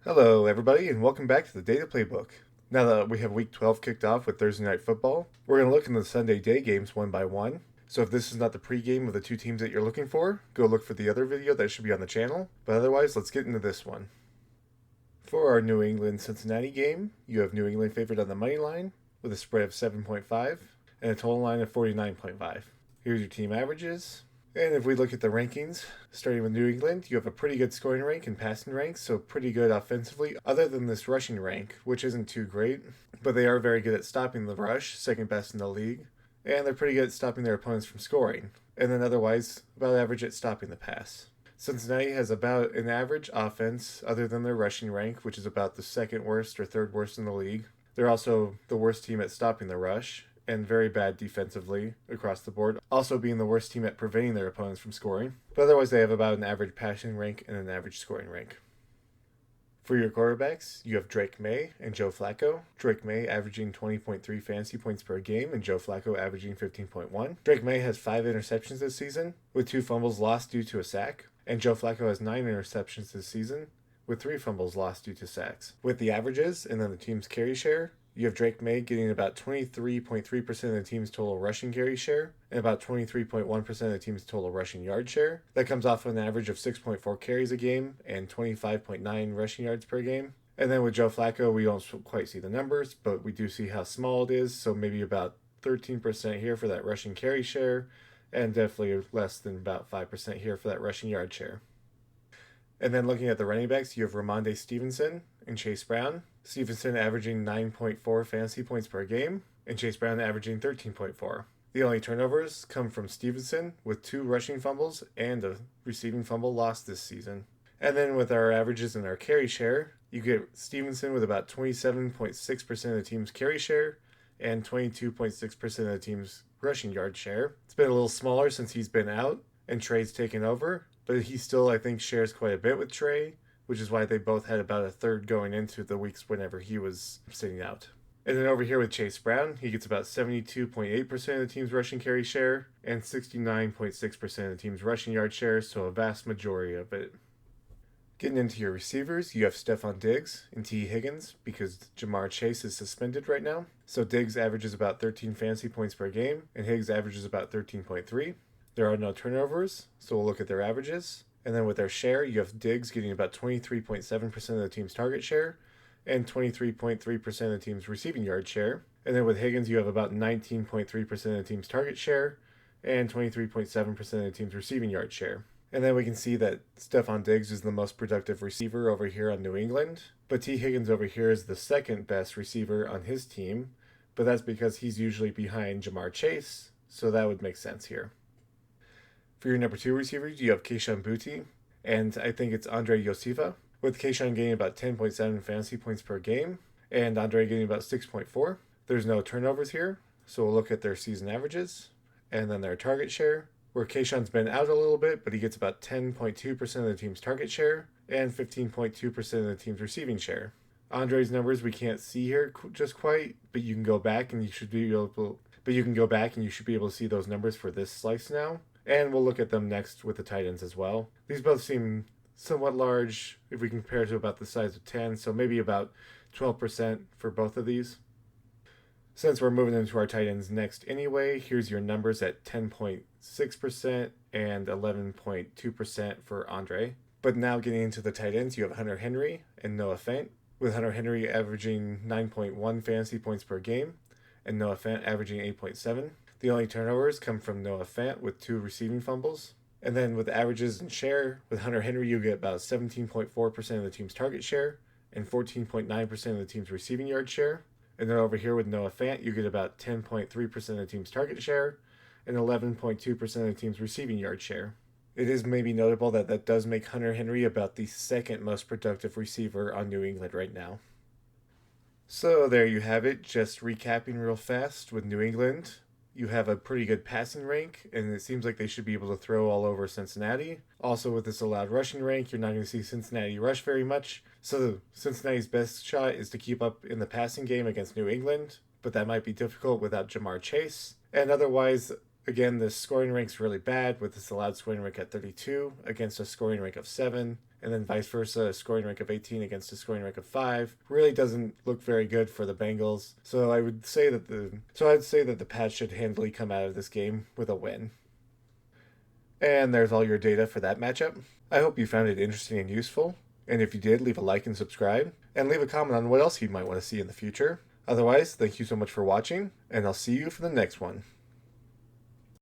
Hello, everybody, and welcome back to the Data Playbook. Now that we have Week 12 kicked off with Thursday Night Football, we're going to look into the Sunday day games one by one. So if this is not the pregame of the two teams that you're looking for, go look for the other video that should be on the channel. But otherwise, let's get into this one. For our New England-Cincinnati game, you have New England favored on the money line with a spread of 7.5 and a total line of 49.5. Here's your team averages. And if we look at the rankings, starting with New England, you have a pretty good scoring rank and passing rank, so pretty good offensively, other than this rushing rank, which isn't too great. But they are very good at stopping the rush, second best in the league, and they're pretty good at stopping their opponents from scoring, and then otherwise about average at stopping the pass. Cincinnati has about an average offense, other than their rushing rank, which is about the second worst or third worst in the league. They're also the worst team at stopping the rush, and very bad defensively across the board, also being the worst team at preventing their opponents from scoring. But otherwise, they have about an average passing rank and an average scoring rank. For your quarterbacks, you have Drake May and Joe Flacco. Drake May averaging 20.3 fantasy points per game and Joe Flacco averaging 15.1. Drake May has 5 interceptions this season, with 2 fumbles lost due to a sack, and Joe Flacco has 9 interceptions this season, with 3 fumbles lost due to sacks. With the averages and then the team's carry share, you have Drake May getting about 23.3% of the team's total rushing carry share and about 23.1% of the team's total rushing yard share. That comes off of an average of 6.4 carries a game and 25.9 rushing yards per game. And then with Joe Flacco, we don't quite see the numbers, but we do see how small it is, so maybe about 13% here for that rushing carry share, and definitely less than about 5% here for that rushing yard share. And then looking at the running backs, you have Ramondre Stevenson and Chase Brown. Stevenson averaging 9.4 fantasy points per game, and Chase Brown averaging 13.4. The only turnovers come from Stevenson, with 2 rushing fumbles and a receiving fumble lost this season. And then with our averages and our carry share, you get Stevenson with about 27.6% of the team's carry share and 22.6% of the team's rushing yard share. It's been a little smaller since he's been out and Trey's taken over, but he still, I think, shares quite a bit with Trey, which is why they both had about a third going into the weeks whenever he was sitting out. And then over here with Chase Brown, he gets about 72.8% of the team's rushing carry share and 69.6% of the team's rushing yard share, so a vast majority of it. Getting into your receivers, you have Stephon Diggs and T. Higgins because Jamar Chase is suspended right now. So Diggs averages about 13 fantasy points per game, and Higgs averages about 13.3. There are no turnovers, so we'll look at their averages. And then with their share, you have Diggs getting about 23.7% of the team's target share and 23.3% of the team's receiving yard share. And then with Higgins, you have about 19.3% of the team's target share and 23.7% of the team's receiving yard share. And then we can see that Stephon Diggs is the most productive receiver over here on New England, but T. Higgins over here is the second best receiver on his team, but that's because he's usually behind Jamar Chase, so that would make sense here. For your number 2 receivers, you have Kayshon Boutte, and I think it's Andre Yosiva, with Kayshon getting about 10.7 fantasy points per game, and Andre getting about 6.4. There's no turnovers here, so we'll look at their season averages, and then their target share, where Kayshon's been out a little bit, but he gets about 10.2% of the team's target share, and 15.2% of the team's receiving share. Andre's numbers we can't see here just quite, but you can go back and you should be able to see those numbers for this slice now. And we'll look at them next with the tight ends as well. These both seem somewhat large if we compare to about the size of 10, so maybe about 12% for both of these. Since we're moving into our tight ends next anyway, here's your numbers at 10.6% and 11.2% for Andre. But now getting into the tight ends, you have Hunter Henry and Noah Fant, with Hunter Henry averaging 9.1 fantasy points per game and Noah Fant averaging 8.7. The only turnovers come from Noah Fant with 2 receiving fumbles. And then with averages and share, with Hunter Henry, you get about 17.4% of the team's target share and 14.9% of the team's receiving yard share. And then over here with Noah Fant, you get about 10.3% of the team's target share and 11.2% of the team's receiving yard share. It is maybe notable that that does make Hunter Henry about the second most productive receiver on New England right now. So there you have it, just recapping real fast with New England. You have a pretty good passing rank, and it seems like they should be able to throw all over Cincinnati. Also, with this allowed rushing rank, you're not going to see Cincinnati rush very much. So Cincinnati's best shot is to keep up in the passing game against New England, but that might be difficult without Jamar Chase. And otherwise, again, the scoring rank's really bad with this allowed scoring rank at 32 against a scoring rank of 7. and then vice versa, a scoring rank of 18 against a scoring rank of 5 really doesn't look very good for the Bengals. So I'd say that the Pats should handily come out of this game with a win. And there's all your data for that matchup. I hope you found it interesting and useful. And if you did, leave a like and subscribe, and leave a comment on what else you might want to see in the future. Otherwise, thank you so much for watching, and I'll see you for the next one.